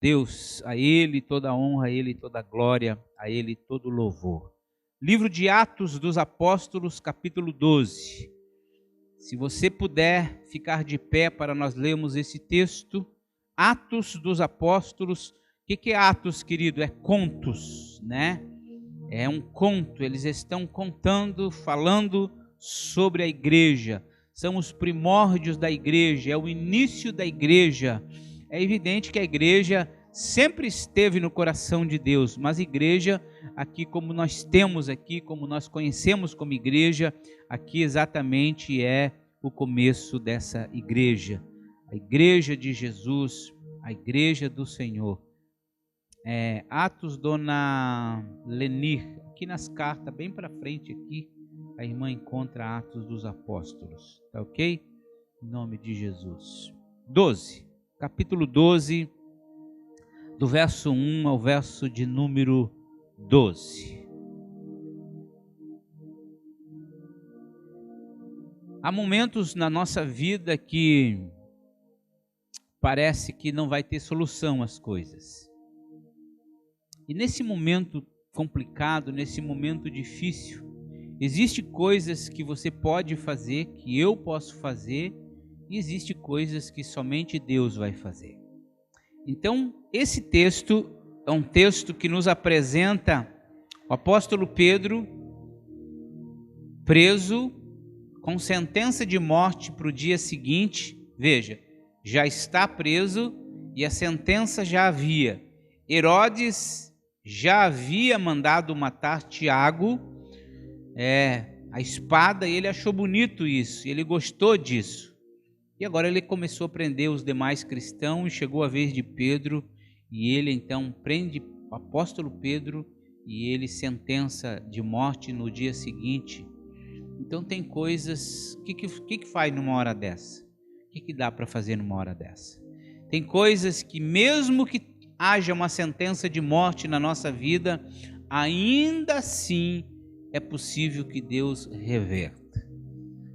Deus, a Ele toda a honra, a Ele toda a glória, a Ele todo o louvor. Livro de Atos dos Apóstolos, capítulo 12. Se você puder ficar de pé para nós lermos esse texto, Atos dos Apóstolos. O que é Atos, querido? É contos, né? É um conto, eles estão contando, falando sobre a igreja. São os primórdios da igreja, é o início da igreja. É evidente que a igreja sempre esteve no coração de Deus, mas a igreja, aqui como nós temos aqui, como nós conhecemos como igreja, aqui exatamente é o começo dessa igreja. A igreja de Jesus, a igreja do Senhor. Atos, Dona Lenir, aqui nas cartas, bem para frente aqui, a irmã encontra Atos dos Apóstolos, tá ok? Em nome de Jesus. 12, capítulo 12, do verso 1 ao verso de número 12. Há momentos na nossa vida que parece que não vai ter solução às coisas. E nesse momento complicado, nesse momento difícil, existem coisas que você pode fazer, que eu posso fazer, e existem coisas que somente Deus vai fazer. Então, esse texto é um texto que nos apresenta o apóstolo Pedro preso, com sentença de morte para o dia seguinte. Veja, já está preso e a sentença já havia. Herodes já havia mandado matar Tiago, a espada, e ele achou bonito isso, ele gostou disso. E agora ele começou a prender os demais cristãos, e chegou a vez de Pedro, e ele então prende o apóstolo Pedro, e ele sentença de morte no dia seguinte. Então tem coisas, o que faz numa hora dessa? O que dá para fazer numa hora dessa? Tem coisas que mesmo que haja uma sentença de morte na nossa vida, ainda assim é possível que Deus reverta.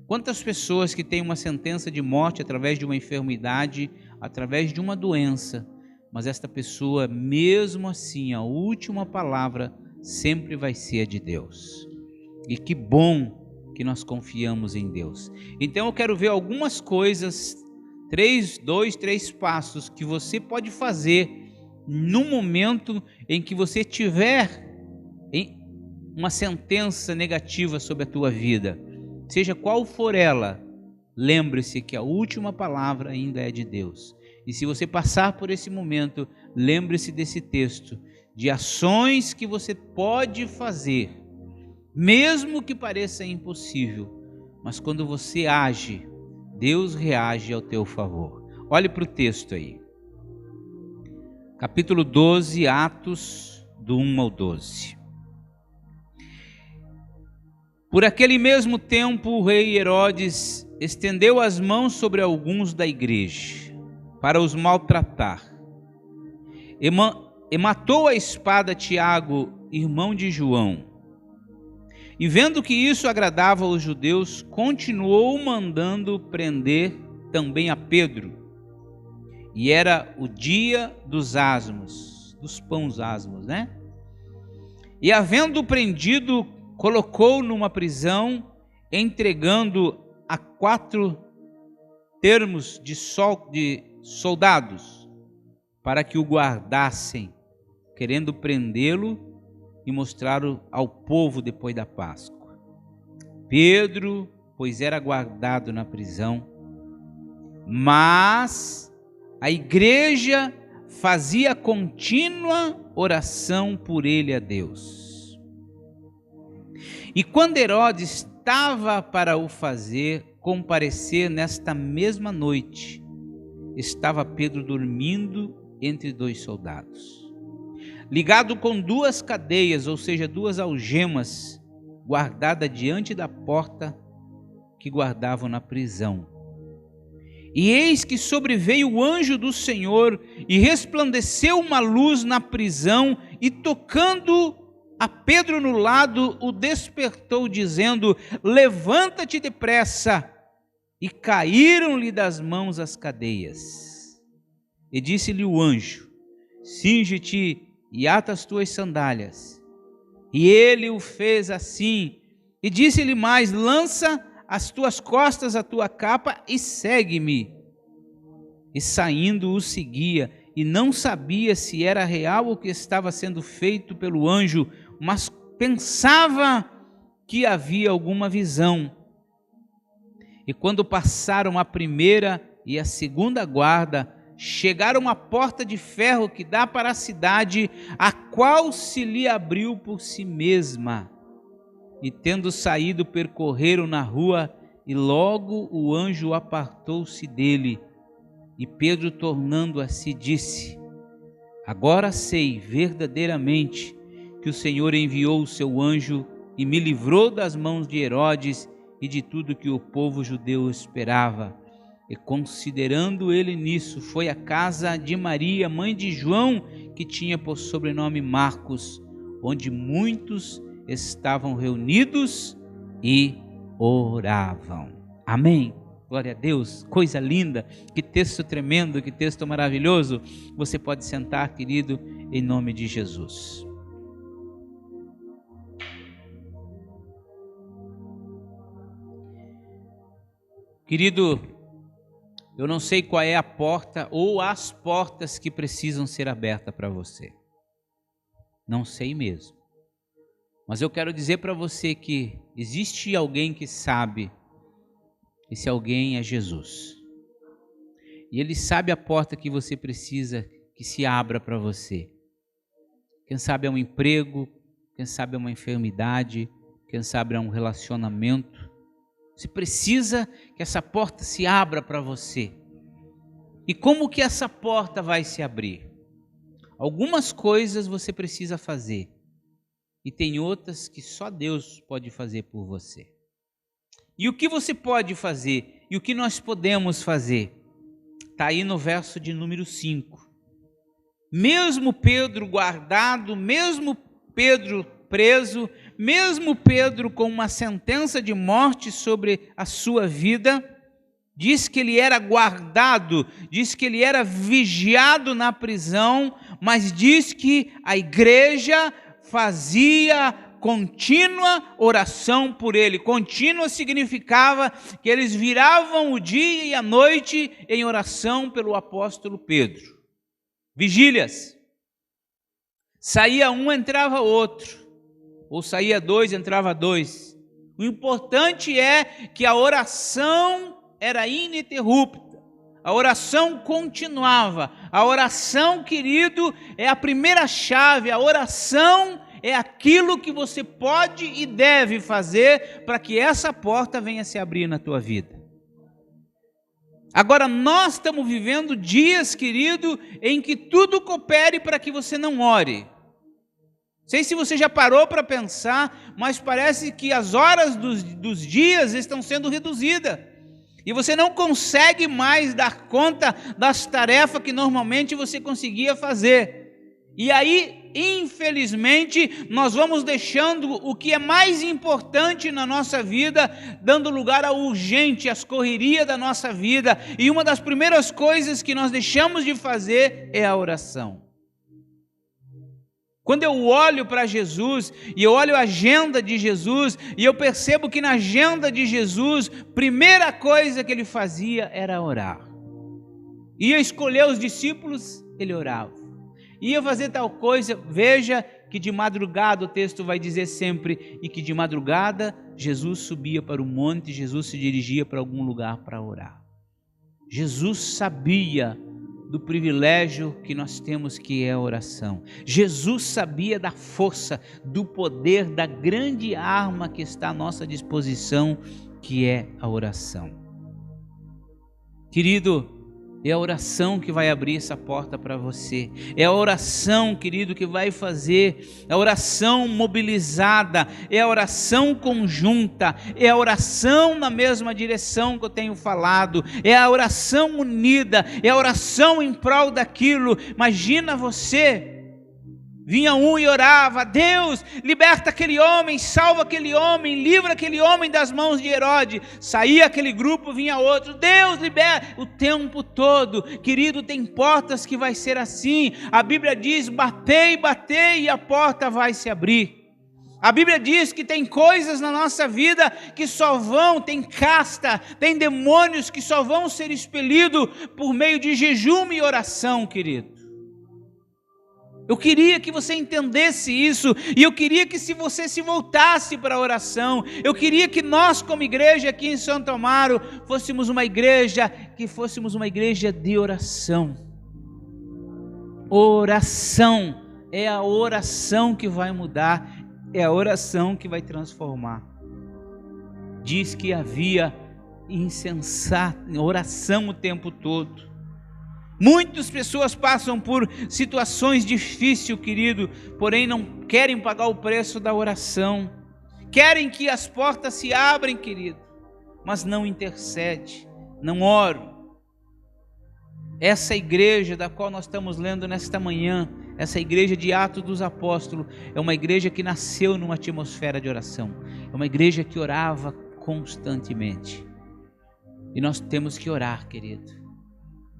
Quantas pessoas que têm uma sentença de morte através de uma enfermidade, através de uma doença, mas esta pessoa, mesmo assim, a última palavra sempre vai ser a de Deus. E que bom que nós confiamos em Deus. Então eu quero ver algumas coisas, 3 passos que você pode fazer no momento em que você tiver uma sentença negativa sobre a tua vida, seja qual for ela, lembre-se que a última palavra ainda é de Deus. E se você passar por esse momento, lembre-se desse texto, de ações que você pode fazer, mesmo que pareça impossível, mas quando você age, Deus reage ao teu favor. Olhe para o texto aí. Capítulo 12, Atos, do 1 ao 12. Por aquele mesmo tempo, o rei Herodes estendeu as mãos sobre alguns da igreja, para os maltratar, e matou a espada Tiago, irmão de João. E vendo que isso agradava aos judeus, continuou mandando prender também a Pedro. E era o dia dos asmos, dos pães asmos, né? E havendo prendido, colocou numa prisão, entregando a 4 termos de soldados, para que o guardassem, querendo prendê-lo e mostrar ao povo depois da Páscoa. Pedro, pois era guardado na prisão, mas a igreja fazia contínua oração por ele a Deus. E quando Herodes estava para o fazer comparecer nesta mesma noite, estava Pedro dormindo entre 2 soldados, ligado com 2 cadeias, ou seja, 2 algemas, guardada diante da porta que guardavam na prisão. E eis que sobreveio o anjo do Senhor, e resplandeceu uma luz na prisão, e tocando a Pedro no lado, o despertou, dizendo: levanta-te depressa. E caíram-lhe das mãos as cadeias. E disse-lhe o anjo: cinge-te e ata as tuas sandálias. E ele o fez assim, e disse-lhe mais: lança às tuas costas a tua capa e segue-me. E saindo o seguia, e não sabia se era real o que estava sendo feito pelo anjo, mas pensava que havia alguma visão. E quando passaram a primeira e a segunda guarda, chegaram à porta de ferro que dá para a cidade, a qual se lhe abriu por si mesma. E tendo saído, percorreram na rua, e logo o anjo apartou-se dele. E Pedro, tornando a si, disse: agora sei verdadeiramente que o Senhor enviou o seu anjo e me livrou das mãos de Herodes e de tudo que o povo judeu esperava. E considerando ele nisso, foi à casa de Maria, mãe de João, que tinha por sobrenome Marcos, onde muitos estavam reunidos e oravam. Amém. Glória a Deus, coisa linda, que texto tremendo, que texto maravilhoso. Você pode sentar, querido, em nome de Jesus. Querido, eu não sei qual é a porta ou as portas que precisam ser abertas para você. Não sei mesmo. Mas eu quero dizer para você que existe alguém que sabe. Esse alguém é Jesus. E Ele sabe a porta que você precisa que se abra para você. Quem sabe é um emprego, quem sabe é uma enfermidade, quem sabe é um relacionamento. Você precisa que essa porta se abra para você. E como que essa porta vai se abrir? Algumas coisas você precisa fazer. E tem outras que só Deus pode fazer por você. E o que você pode fazer? E o que nós podemos fazer? Está aí no verso de número 5. Mesmo Pedro guardado, mesmo Pedro preso, mesmo Pedro com uma sentença de morte sobre a sua vida, diz que ele era guardado, diz que ele era vigiado na prisão, mas diz que a igreja fazia contínua oração por ele. Contínua significava que eles viravam o dia e a noite em oração pelo apóstolo Pedro. Vigílias. Saía um, entrava outro. Ou saía dois, entrava dois. O importante é que a oração era ininterrupta. A oração continuava. A oração, querido, é a primeira chave. A oração é aquilo que você pode e deve fazer para que essa porta venha se abrir na tua vida. Agora, nós estamos vivendo dias, querido, em que tudo coopere para que você não ore. Não sei se você já parou para pensar, mas parece que as horas dos dias estão sendo reduzidas. E você não consegue mais dar conta das tarefas que normalmente você conseguia fazer. E aí, infelizmente, nós vamos deixando o que é mais importante na nossa vida, dando lugar ao urgente, às correrias da nossa vida. E uma das primeiras coisas que nós deixamos de fazer é a oração. Quando eu olho para Jesus e eu olho a agenda de Jesus e eu percebo que na agenda de Jesus, primeira coisa que ele fazia era orar. Ia escolher os discípulos, ele orava. Ia fazer tal coisa, veja que de madrugada o texto vai dizer sempre, e que de madrugada Jesus subia para o monte, Jesus se dirigia para algum lugar para orar. Jesus sabia do privilégio que nós temos, que é a oração. Jesus sabia da força, do poder, da grande arma que está à nossa disposição, que é a oração. Querido, é a oração que vai abrir essa porta para você. É a oração, querido, que vai fazer. É a oração mobilizada. É a oração conjunta. É a oração na mesma direção que eu tenho falado. É a oração unida. É a oração em prol daquilo. Imagina você Vinha um e orava: Deus, liberta aquele homem, salva aquele homem, livra aquele homem das mãos de Herodes. Saía aquele grupo, vinha outro: Deus, liberta. O tempo todo, querido, tem portas que vai ser assim. A Bíblia diz: batei, batei e a porta vai se abrir. A Bíblia diz que tem coisas na nossa vida que só vão, tem casta, tem demônios que só vão ser expelidos por meio de jejum e oração, querido. Eu queria que você entendesse isso, e eu queria que você se voltasse para a oração. Eu queria que nós, como igreja aqui em Santo Amaro, fôssemos uma igreja de oração. Oração, é a oração que vai mudar, é a oração que vai transformar. Diz que havia oração o tempo todo. Muitas pessoas passam por situações difíceis, querido, porém não querem pagar o preço da oração. Querem que as portas se abrem, querido, mas não intercede, não oram. Essa igreja da qual nós estamos lendo nesta manhã, essa igreja de Atos dos Apóstolos, é uma igreja que nasceu numa atmosfera de oração. É uma igreja que orava constantemente. E nós temos que orar, querido.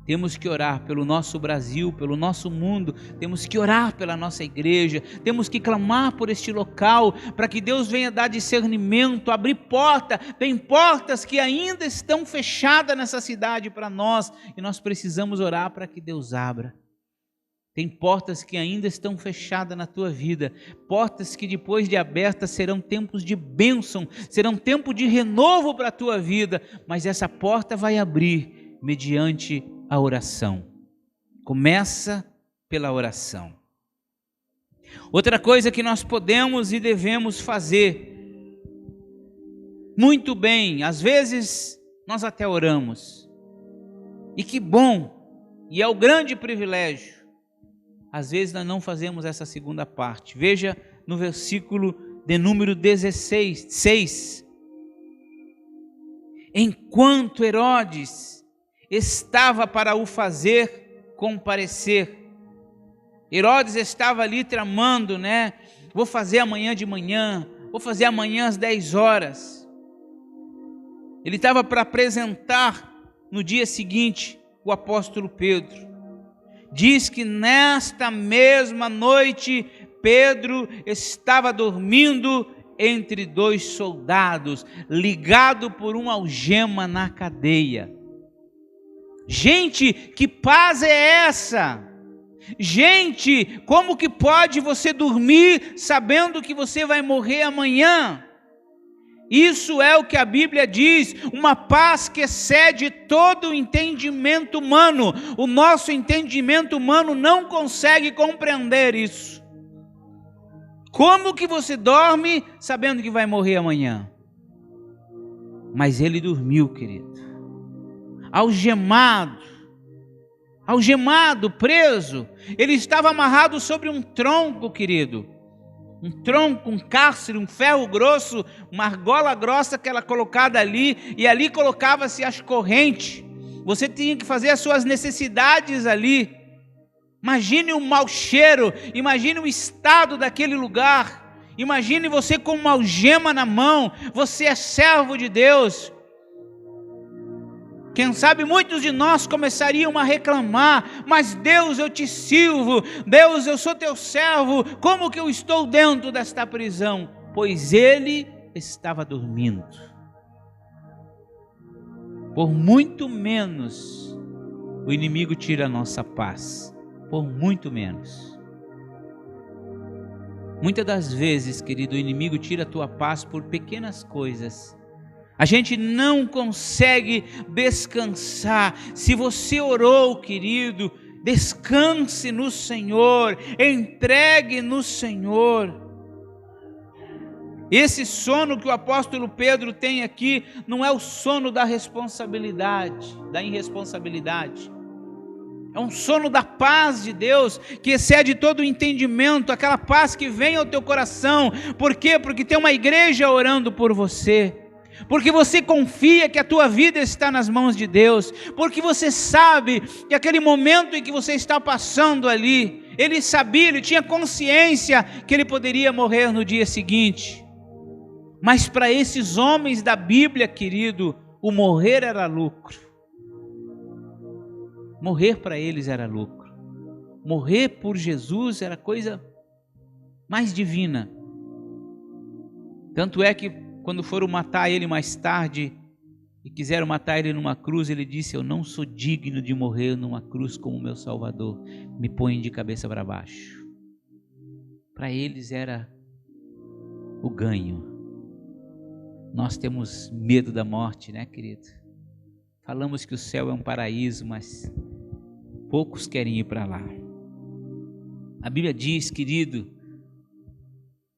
Temos que orar pelo nosso Brasil, pelo nosso mundo, temos que orar pela nossa igreja, temos que clamar por este local, para que Deus venha dar discernimento, abrir porta. Tem portas que ainda estão fechadas nessa cidade para nós, e nós precisamos orar para que Deus abra. Tem portas que ainda estão fechadas na tua vida, portas que depois de abertas serão tempos de bênção, serão tempo de renovo para a tua vida, mas essa porta vai abrir mediante a oração. Começa pela oração. Outra coisa que nós podemos e devemos fazer muito bem, às vezes nós até oramos, e que bom, e é o grande privilégio, às vezes nós não fazemos essa segunda parte. Veja no versículo de número 16, enquanto Herodes estava para o fazer comparecer. Herodes estava ali tramando, vou fazer amanhã de manhã, vou fazer amanhã às 10 horas. Ele estava para apresentar no dia seguinte o apóstolo Pedro. Diz que nesta mesma noite Pedro estava dormindo entre dois soldados, ligado por uma algema na cadeia. Gente, que paz é essa? Gente, como que pode você dormir sabendo que você vai morrer amanhã? Isso é o que a Bíblia diz, uma paz que excede todo o entendimento humano. O nosso entendimento humano não consegue compreender isso. Como que você dorme sabendo que vai morrer amanhã? Mas ele dormiu, querido. Algemado, preso. Ele estava amarrado sobre um tronco, querido. Um tronco, um cárcere, um ferro grosso, uma argola grossa que era colocada ali, e ali colocava-se as correntes. Você tinha que fazer as suas necessidades ali. Imagine o mau cheiro, imagine o estado daquele lugar. Imagine você com uma algema na mão. Você é servo de Deus. Quem sabe muitos de nós começariam a reclamar: mas Deus, eu te sirvo, Deus, eu sou teu servo, como que eu estou dentro desta prisão? Pois ele estava dormindo. Por muito menos o inimigo tira a nossa paz, por muito menos. Muitas das vezes, querido, o inimigo tira a tua paz por pequenas coisas. A gente não consegue descansar. Se você orou, querido, descanse no Senhor, entregue no Senhor. Esse sono que o apóstolo Pedro tem aqui não é o sono da responsabilidade, da irresponsabilidade. É um sono da paz de Deus, que excede todo o entendimento, aquela paz que vem ao teu coração. Por quê? Porque tem uma igreja orando por você. Porque você confia que a tua vida está nas mãos de Deus, porque você sabe que aquele momento em que você está passando ali Ele sabia, ele tinha consciência que ele poderia morrer no dia seguinte. Mas para esses homens da Bíblia, querido, o morrer era lucro. Morrer para eles era lucro. Morrer por Jesus era a coisa mais divina. Tanto é que quando foram matar ele mais tarde e quiseram matar ele numa cruz, ele disse: eu não sou digno de morrer numa cruz como meu Salvador, me põe de cabeça para baixo. Para eles era o ganho. Nós temos medo da morte, né, querido? Falamos que o céu é um paraíso, mas poucos querem ir para lá. A Bíblia diz, querido,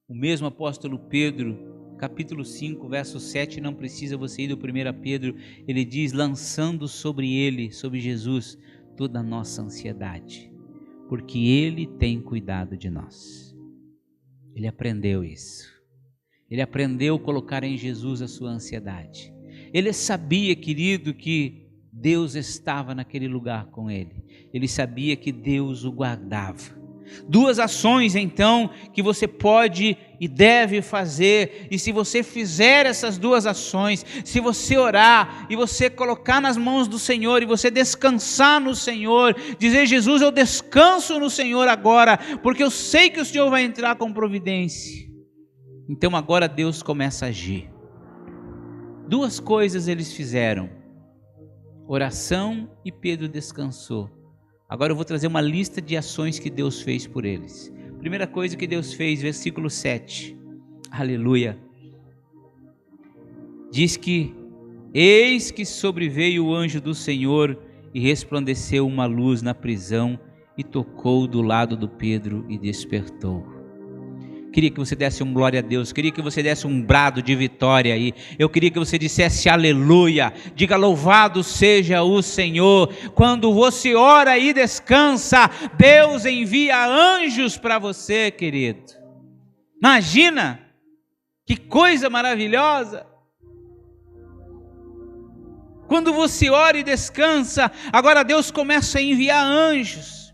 o mesmo apóstolo Pedro, capítulo 5, verso 7, não precisa você ir do 1 Pedro, ele diz: lançando sobre ele, sobre Jesus, toda a nossa ansiedade, porque ele tem cuidado de nós. Ele aprendeu isso. Ele aprendeu a colocar em Jesus a sua ansiedade. Ele sabia, querido, que Deus estava naquele lugar com ele. Ele sabia que Deus o guardava. Duas ações, então, que você pode e deve fazer, e se você fizer essas duas ações, se você orar e você colocar nas mãos do Senhor e você descansar no Senhor, dizer: Jesus, eu descanso no Senhor agora, porque eu sei que o Senhor vai entrar com providência. Então agora Deus começa a agir. Duas coisas eles fizeram: oração, e Pedro descansou. Agora eu vou trazer uma lista de ações que Deus fez por eles. Primeira coisa que Deus fez, versículo 7. Aleluia. Diz que: eis que sobreveio o anjo do Senhor e resplandeceu uma luz na prisão e tocou do lado do Pedro e despertou. Queria que você desse um glória a Deus, queria que você desse um brado de vitória aí, eu queria que você dissesse aleluia, diga louvado seja o Senhor. Quando você ora e descansa, Deus envia anjos para você, querido. Imagina, que coisa maravilhosa. Quando você ora e descansa, agora Deus começa a enviar anjos.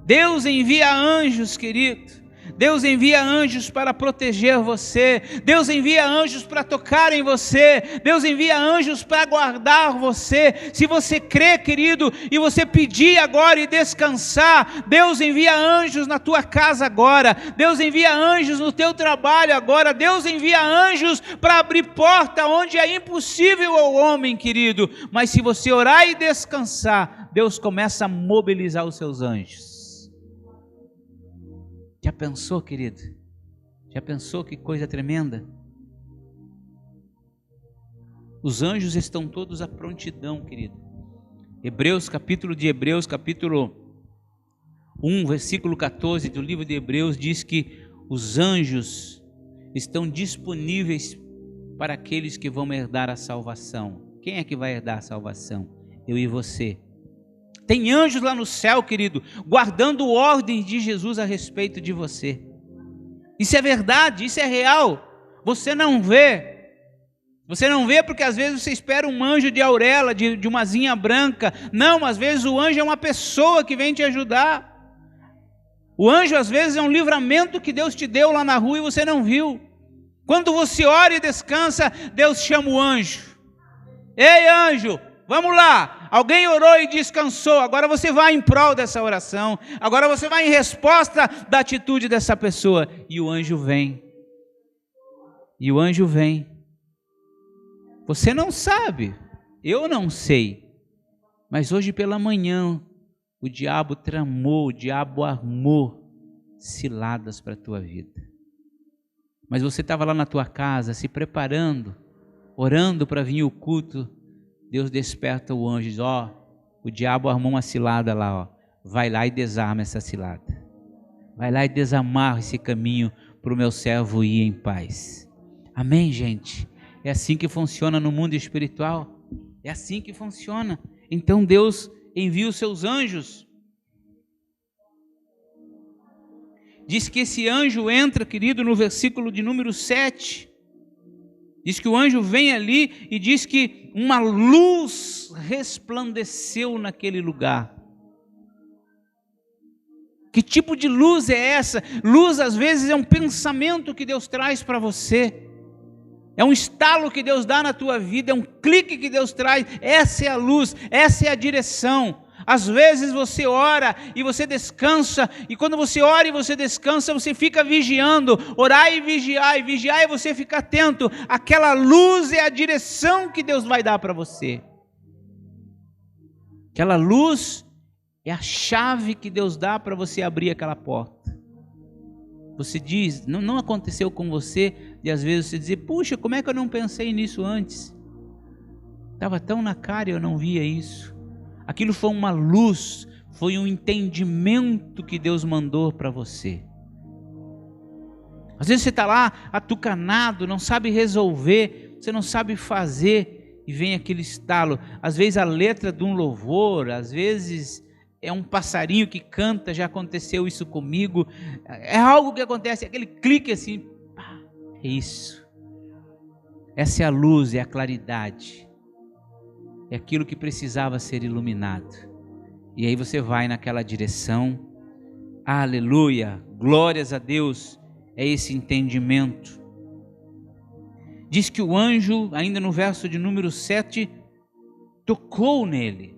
Deus envia anjos, querido. Deus envia anjos para proteger você, Deus envia anjos para tocar em você, Deus envia anjos para guardar você. Se você crê, querido, e você pedir agora e descansar, Deus envia anjos na tua casa agora, Deus envia anjos no teu trabalho agora, Deus envia anjos para abrir porta onde é impossível ao homem, querido. Mas se você orar e descansar, Deus começa a mobilizar os seus anjos. Já pensou, querido? Já pensou que coisa tremenda? Os anjos estão todos à prontidão, querido. Hebreus, capítulo 1, versículo 14 do livro de Hebreus diz que os anjos estão disponíveis para aqueles que vão herdar a salvação. Quem é que vai herdar a salvação? Eu e você. Tem anjos lá no céu, querido, guardando ordens de Jesus a respeito de você. Isso é verdade, isso é real. Você não vê porque às vezes você espera um anjo de auréola, de uma asinha branca. Não, às vezes o anjo é uma pessoa que vem te ajudar. O anjo às vezes é um livramento que Deus te deu lá na rua e você não viu. Quando você ora e descansa, Deus chama o anjo. Ei, anjo, vamos lá. Alguém orou e descansou, agora você vai em prol dessa oração, agora você vai em resposta da atitude dessa pessoa. E o anjo vem. Você não sabe, eu não sei, mas hoje pela manhã o diabo tramou, o diabo armou ciladas para a tua vida. Mas você estava lá na tua casa se preparando, orando para vir o culto. Deus desperta o anjo e diz: o diabo armou uma cilada lá, vai lá e desarma essa cilada. Vai lá e desamarra esse caminho para o meu servo ir em paz. Amém, gente? É assim que funciona no mundo espiritual. É assim que funciona. Então Deus envia os seus anjos. Diz que esse anjo entra, querido, no versículo de número 7. Diz que o anjo vem ali e diz que uma luz resplandeceu naquele lugar. Que tipo de luz é essa? Luz às vezes é um pensamento que Deus traz para você. É um estalo que Deus dá na tua vida, é um clique que Deus traz. Essa é a luz, essa é a direção. Às vezes você ora e você descansa, e quando você ora e você descansa, você fica vigiando. Orar e vigiar e você fica atento. Aquela luz é a direção que Deus vai dar para você. Aquela luz é a chave que Deus dá para você abrir aquela porta. Você diz, não aconteceu com você, e às vezes você diz, puxa, como é que eu não pensei nisso antes? Estava tão na cara e eu não via isso. Aquilo foi uma luz, foi um entendimento que Deus mandou para você. Às vezes você está lá atucanado, não sabe resolver, você não sabe fazer, e vem aquele estalo. Às vezes a letra de um louvor, às vezes é um passarinho que canta, já aconteceu isso comigo. É algo que acontece, aquele clique assim, pá, é isso. Essa é a luz, é a claridade. É aquilo que precisava ser iluminado. E aí você vai naquela direção. Aleluia, glórias a Deus. É esse entendimento. Diz que o anjo, ainda no verso de número 7, tocou nele.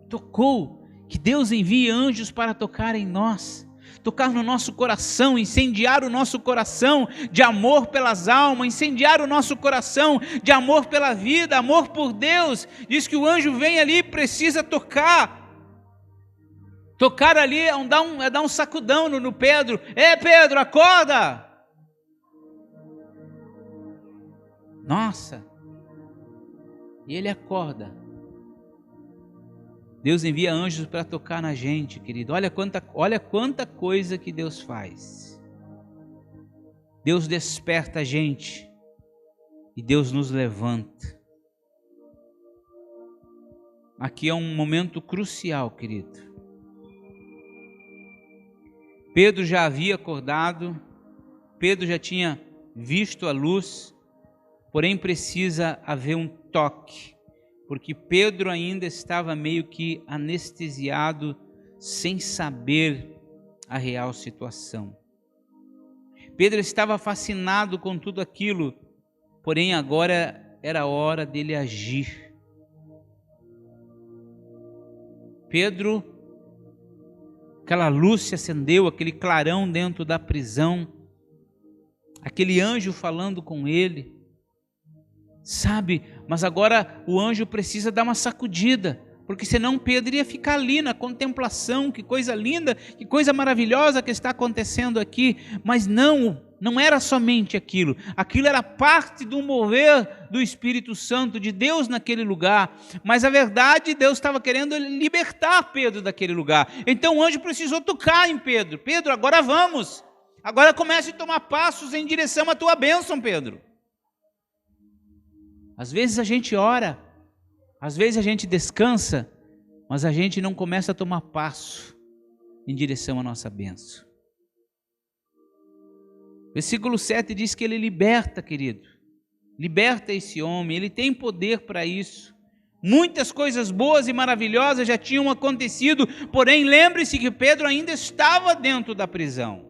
Tocou. Que Deus envie anjos para tocar em nós. Tocar no nosso coração, incendiar o nosso coração de amor pelas almas, incendiar o nosso coração de amor pela vida, amor por Deus. Diz que o anjo vem ali e precisa tocar. Tocar ali é dar um sacudão no Pedro. Pedro, acorda! Nossa! E ele acorda. Deus envia anjos para tocar na gente, querido. Olha quanta coisa que Deus faz. Deus desperta a gente e Deus nos levanta. Aqui é um momento crucial, querido. Pedro já havia acordado, Pedro já tinha visto a luz, porém precisa haver um toque. Porque Pedro ainda estava meio que anestesiado, sem saber a real situação. Pedro estava fascinado com tudo aquilo, porém agora era a hora dele agir. Pedro, aquela luz se acendeu, aquele clarão dentro da prisão, aquele anjo falando com ele. Sabe, mas agora o anjo precisa dar uma sacudida, porque senão Pedro ia ficar ali na contemplação, que coisa linda, que coisa maravilhosa que está acontecendo aqui, mas não era somente aquilo era parte do mover do Espírito Santo de Deus naquele lugar, mas a verdade, Deus estava querendo libertar Pedro daquele lugar, então o anjo precisou tocar em Pedro. Pedro, agora vamos, agora comece a tomar passos em direção à tua bênção, Pedro. Às vezes a gente ora, às vezes a gente descansa, mas a gente não começa a tomar passo em direção à nossa bênção. Versículo 7 diz que ele liberta, querido. Liberta esse homem, ele tem poder para isso. Muitas coisas boas e maravilhosas já tinham acontecido, porém lembre-se que Pedro ainda estava dentro da prisão.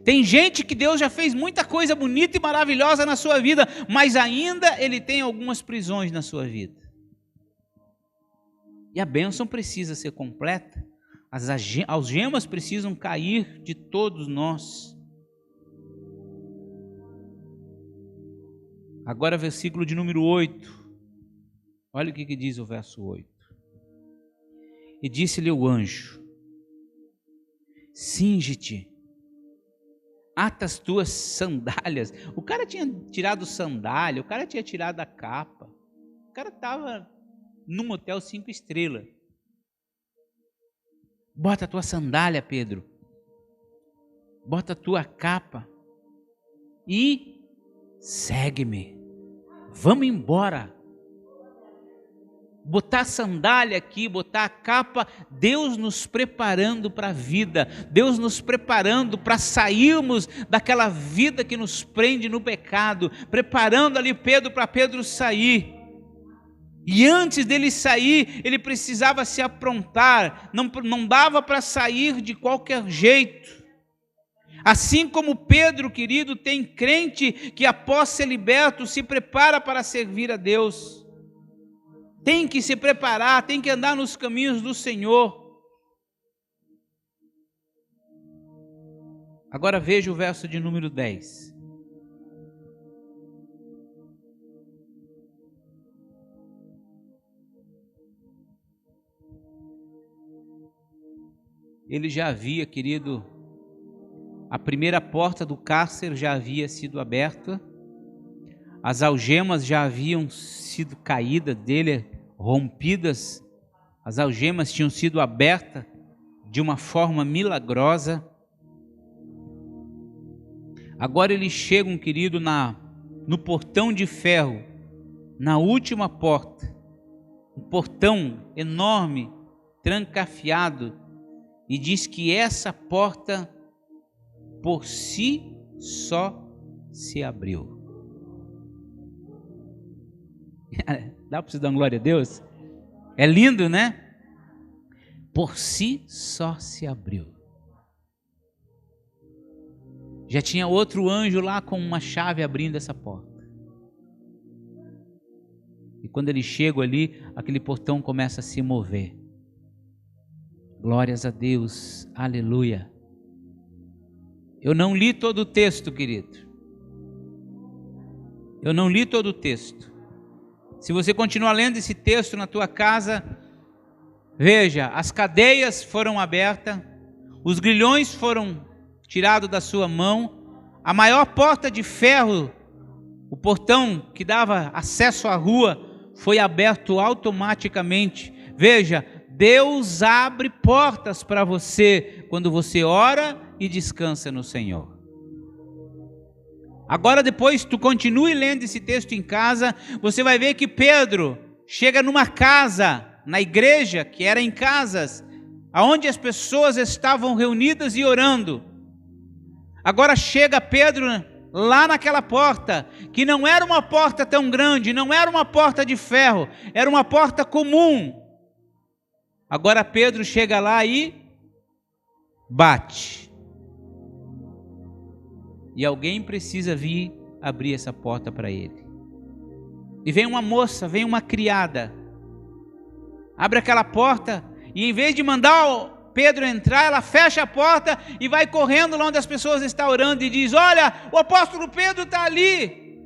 Tem gente que Deus já fez muita coisa bonita e maravilhosa na sua vida, mas ainda ele tem algumas prisões na sua vida. E a bênção precisa ser completa, as algemas precisam cair de todos nós. Agora versículo de número 8, olha o que diz o verso 8. E disse-lhe o anjo, cinge-te, ata as tuas sandálias. O cara tinha tirado sandália, o cara tinha tirado a capa, o cara estava num hotel 5 estrelas. Bota a tua sandália, Pedro, bota a tua capa e segue-me, vamos embora. Botar a sandália aqui, botar a capa, Deus nos preparando para a vida, Deus nos preparando para sairmos daquela vida que nos prende no pecado, preparando ali Pedro para Pedro sair. E antes dele sair, ele precisava se aprontar, não dava para sair de qualquer jeito. Assim como Pedro, querido, tem crente que após ser liberto se prepara para servir a Deus. Tem que se preparar, tem que andar nos caminhos do Senhor. Agora veja o verso de número 10. Ele já havia, querido, a primeira porta do cárcere já havia sido aberta, as algemas já haviam sido caídas dele, rompidas, as algemas tinham sido abertas de uma forma milagrosa. Agora eles chegam, querido, no portão de ferro, na última porta, um portão enorme, trancafiado, e diz que essa porta por si só se abriu. Dá para você dar uma glória a Deus? É lindo, né? Por si só se abriu. Já tinha outro anjo lá com uma chave abrindo essa porta. E quando eles chegam ali, aquele portão começa a se mover. Glórias a Deus, aleluia. Eu não li todo o texto, querido. Eu não li todo o texto. Se você continuar lendo esse texto na tua casa, veja, as cadeias foram abertas, os grilhões foram tirados da sua mão, a maior porta de ferro, o portão que dava acesso à rua, foi aberto automaticamente. Veja, Deus abre portas para você quando você ora e descansa no Senhor. Agora depois tu continue lendo esse texto em casa, você vai ver que Pedro chega numa casa, na igreja, que era em casas, aonde as pessoas estavam reunidas e orando. Agora chega Pedro lá naquela porta, que não era uma porta tão grande, não era uma porta de ferro, era uma porta comum. Agora Pedro chega lá e bate. E alguém precisa vir abrir essa porta para ele. E vem uma moça, vem uma criada, abre aquela porta e em vez de mandar Pedro entrar, ela fecha a porta e vai correndo lá onde as pessoas estão orando e diz: olha, o apóstolo Pedro está ali.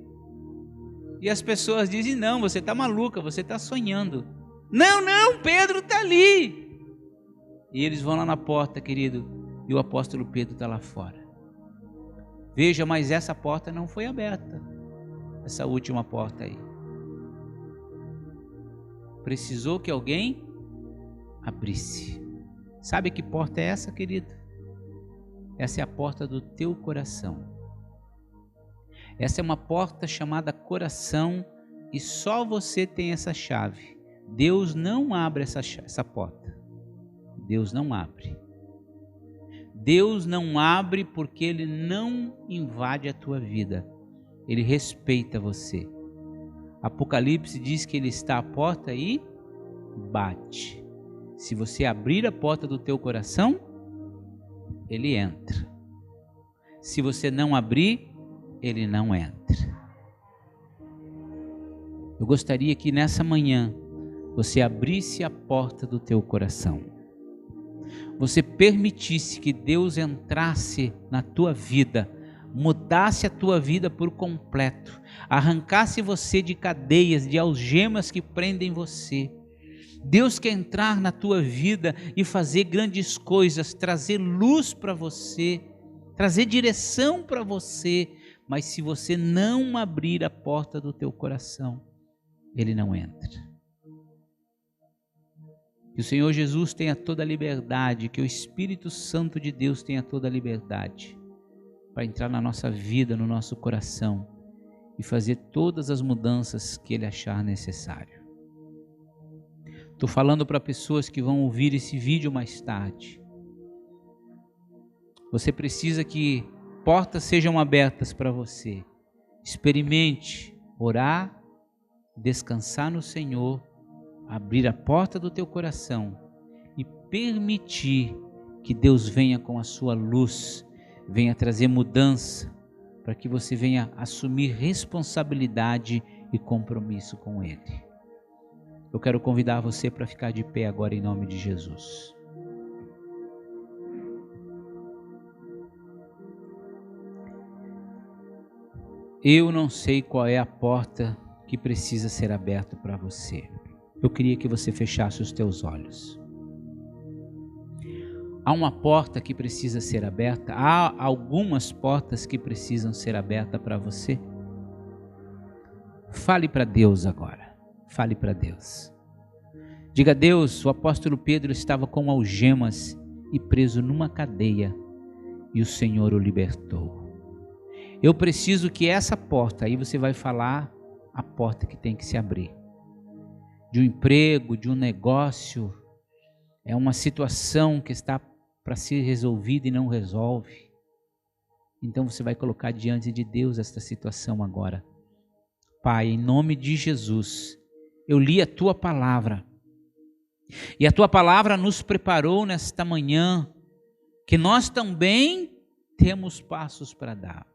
E as pessoas dizem: não, você está maluca, você está sonhando. Não, Pedro está ali. E eles vão lá na porta, querido, e o apóstolo Pedro está lá fora. Veja, mas essa porta não foi aberta, essa última porta aí. Precisou que alguém abrisse. Sabe que porta é essa, querido? Essa é a porta do teu coração. Essa é uma porta chamada coração e só você tem essa chave. Deus não abre essa porta. Deus não abre. Deus não abre porque Ele não invade a tua vida. Ele respeita você. Apocalipse diz que Ele está à porta e bate. Se você abrir a porta do teu coração, Ele entra. Se você não abrir, Ele não entra. Eu gostaria que nessa manhã você abrisse a porta do teu coração. Você permitisse que Deus entrasse na tua vida, mudasse a tua vida por completo, arrancasse você de cadeias, de algemas que prendem você. Deus quer entrar na tua vida e fazer grandes coisas, trazer luz para você, trazer direção para você, mas se você não abrir a porta do teu coração, Ele não entra. Que o Senhor Jesus tenha toda a liberdade, que o Espírito Santo de Deus tenha toda a liberdade para entrar na nossa vida, no nosso coração e fazer todas as mudanças que Ele achar necessário. Estou falando para pessoas que vão ouvir esse vídeo mais tarde. Você precisa que portas sejam abertas para você. Experimente orar, descansar no Senhor abrir a porta do teu coração e permitir que Deus venha com a sua luz, venha trazer mudança, para que você venha assumir responsabilidade e compromisso com Ele. Eu quero convidar você para ficar de pé agora em nome de Jesus. Eu não sei qual é a porta que precisa ser aberta para você. Eu queria que você fechasse os teus olhos. Há uma porta que precisa ser aberta? Há algumas portas que precisam ser abertas para você? Fale para Deus agora. Fale para Deus. Diga a Deus, o apóstolo Pedro estava com algemas e preso numa cadeia e o Senhor o libertou. Eu preciso que essa porta, aí você vai falar a porta que tem que se abrir. De um emprego, de um negócio, é uma situação que está para ser resolvida e não resolve. Então você vai colocar diante de Deus esta situação agora. Pai, em nome de Jesus, eu li a Tua palavra. E a Tua palavra nos preparou nesta manhã, que nós também temos passos para dar.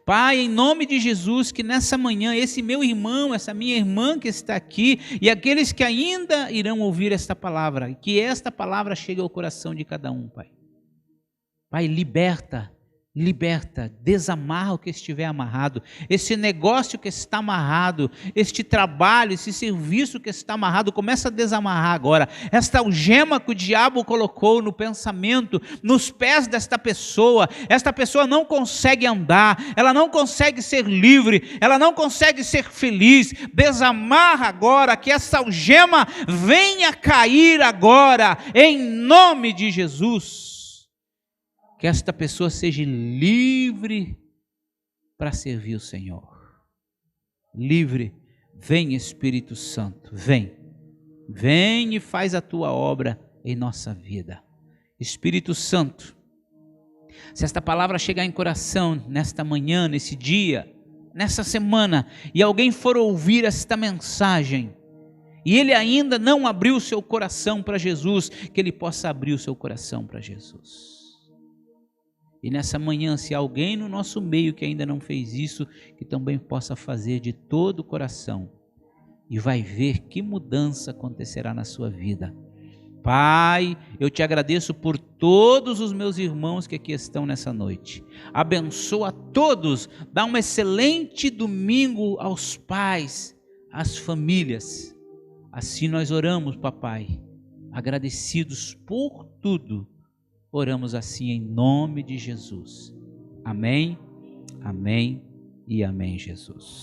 Pai, em nome de Jesus, que nessa manhã esse meu irmão, essa minha irmã que está aqui e aqueles que ainda irão ouvir esta palavra, que esta palavra chegue ao coração de cada um, Pai. Pai, liberta, desamarra o que estiver amarrado, esse negócio que está amarrado, este trabalho, esse serviço que está amarrado, começa a desamarrar agora, esta algema que o diabo colocou no pensamento, nos pés desta pessoa, esta pessoa não consegue andar, ela não consegue ser livre, ela não consegue ser feliz, desamarra agora, que essa algema venha cair agora, em nome de Jesus. Que esta pessoa seja livre para servir o Senhor. Livre. Vem, Espírito Santo, vem. Vem e faz a tua obra em nossa vida. Espírito Santo, se esta palavra chegar em coração nesta manhã, nesse dia, nessa semana, e alguém for ouvir esta mensagem, e ele ainda não abriu o seu coração para Jesus, que ele possa abrir o seu coração para Jesus. E nessa manhã, se alguém no nosso meio que ainda não fez isso, que também possa fazer de todo o coração. E vai ver que mudança acontecerá na sua vida. Pai, eu te agradeço por todos os meus irmãos que aqui estão nessa noite. Abençoa a todos, dá um excelente domingo aos pais, às famílias. Assim nós oramos, papai, agradecidos por tudo. Oramos assim em nome de Jesus. Amém, amém e amém, Jesus.